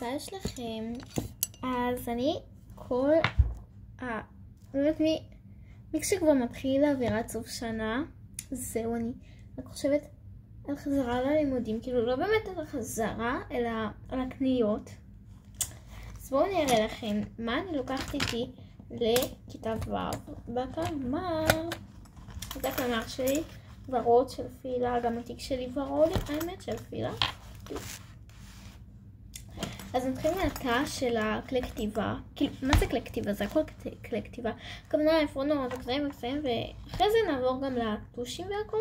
יש לכם? אז אני באמת כשכבר מתחיל אווירת סוף שנה, זהו, אני רק חושבת על חזרה ללימודים, כאילו לא באמת על החזרה, אלא על הקניות. אז בואו אני אראה לכם מה אני לוקחת איתי לכיתה ו' בקלמר. זה הקלמר שלי, ורוד של פילה, גם התיק שלי ורוד, האמת של פילה. אז נתחיל מהתא של הכלי כתיבה. כאילו, מה זה כלי כתיבה? זה הכל כלי כתיבה. כמובן העפרונות, הקטעים וקטעים, ואחרי זה נעבור גם לטושים והכל.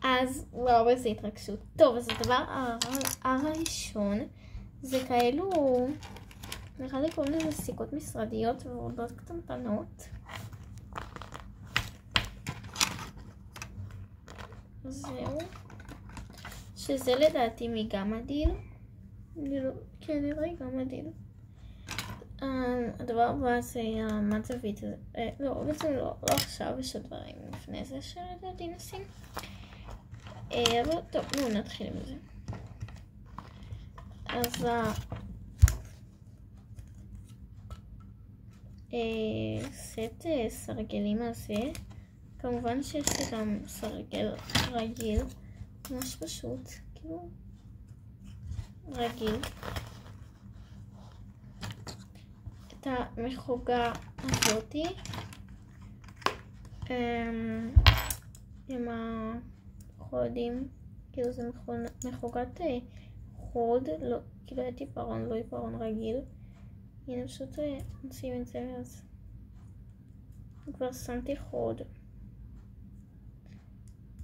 אז וואו, איזה התרגשות. טוב, אז הדבר הראשון זה כאלו, נראה לי קוראים לזה סיכות משרדיות ועבודות קטנטנות. זהו. שזה לדעתי מגמדיל. כן, נראה גם מדהים. הדבר הבא זה המד זווית. לא, בעצם לא עכשיו, יש הדברים לפני זה שלדעתי נשים. אבל טוב, נתחיל עם זה. אז סט סרגלים הזה, כמובן שיש לי גם סרגל רגיל, ממש פשוט, כאילו רגיל. את המחוגה הזאתי עם החודים, כאילו זה מחוגת חוד, לא, כאילו היה עיפרון, לא עיפרון רגיל. הנה פשוט נשים את זה, אז כבר שמתי חוד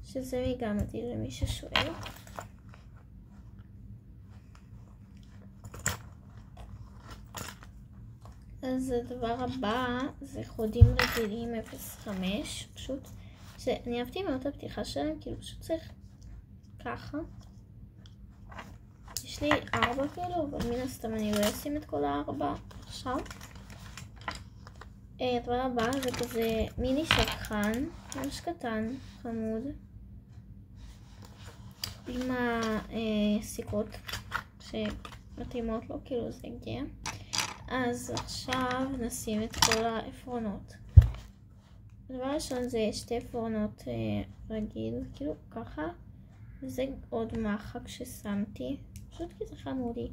שזה מגמדיל למי ששואל. אז הדבר הבא זה חודים רגילים 0.5, פשוט שאני אהבתי מאוד את הפתיחה שלהם, כאילו פשוט צריך ככה. יש לי 4 כאלו, אבל מן הסתם אני לא אשים את כל 4 עכשיו. הדבר הבא זה כזה מיני שקרן, ממש קטן, חמוד, עם הסיכות שמתאימות לו, כאילו זה הגיע. אז עכשיו נשים את כל העפרונות. הדבר הראשון זה 2 עפרונות רגיל, כאילו ככה, וזה עוד מחק ששמתי, פשוט כי זה חמודי.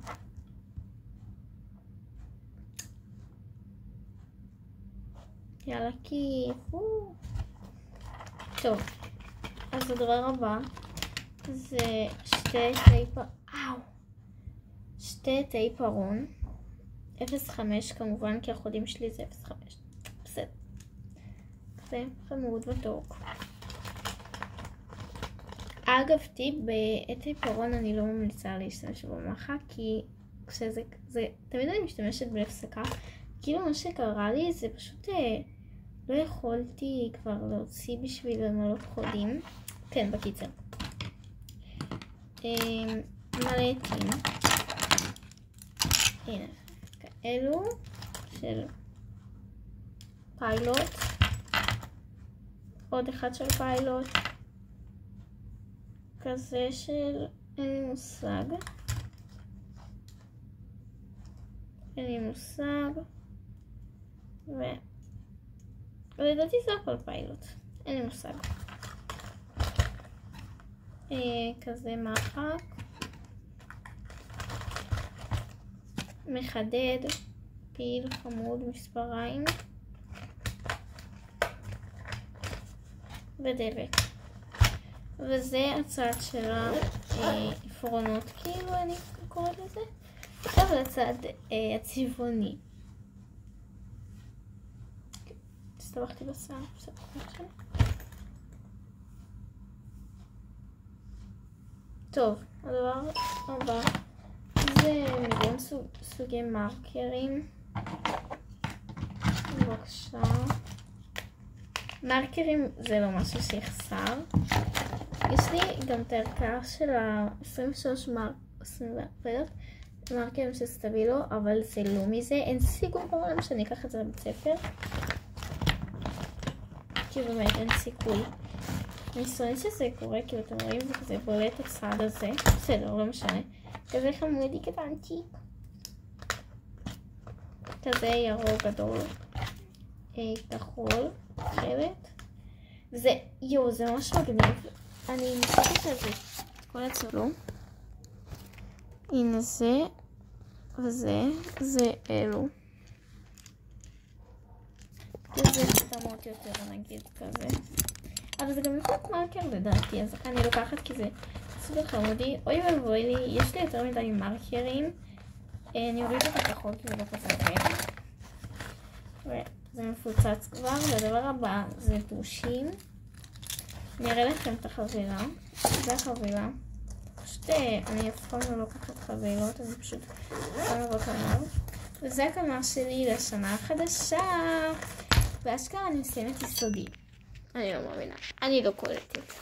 יאללה כיף. טוב, אז הדבר הבא זה 2 תאי פרון 0.5 כמובן, כי החודים שלי זה 0.5. בסדר. זה חמוד ודוק. אגב טיפ, בעת עיפרון אני לא ממליצה להשתמש במחק, כי כשזה, תמיד אני משתמשת בהפסקה. כאילו מה שקרה לי זה פשוט לא יכולתי כבר להוציא בשביל למלות חודים. כן, בקיצר. מלא עטים. הנה. אלו של פיילוט, עוד אחד של פיילוט, כזה של אין לי מושג, ולדעתי זה הכל פיילוט, אין לי מושג. כזה מחק, מחדד, פיל חמוד, מספריים ודבק. וזה הצד של העפרונות, כאילו אני קוראת לזה. עכשיו לצד הצבעוני. הסתבכתי בשיער, בסדר, עכשיו. טוב, הדבר הבא זה מגוון סוגי מרקרים. בבקשה. מרקרים זה לא משהו שיחסר. יש לי גם את הערכה של ה-23 מרקרים של סטבילו, אבל זה לא מזה. אין סיכוי בעולם שאני אקח את זה לבית ספר. כי באמת אין סיכוי. אני שונאת שזה קורה, כי אתם רואים זה כזה בולט הצד הזה. בסדר, לא משנה. כזה חמודי קטנצ'יק. כזה ירוק גדול. כחול. אחרת. וזה, יו, זה ממש מגניב. אני מסתכלת על זה. כל הצלום. הנה זה. וזה. זה אלו. זה חתמות יותר נגיד כזה. אבל זה גם יכול להיות מרקר לדעתי, אז אני לוקחת כי זה סופר חמודי. אוי ואבוי לי, יש לי יותר מדי מרקרים. אני אוריד את הכחול כי זה לא כזה הרבה. וזה מפוצץ כבר, והדבר הבא זה טושים. אני אראה לכם את החבילה. זה החבילה. פשוט אני אף פעם לא לוקחת חבילות, אני פשוט לא בקנר. וזה הקנר שלי לשנה החדשה. ואשכרה אני מסיימת יסודי. אני לא מאמינה, אני לא קולטת.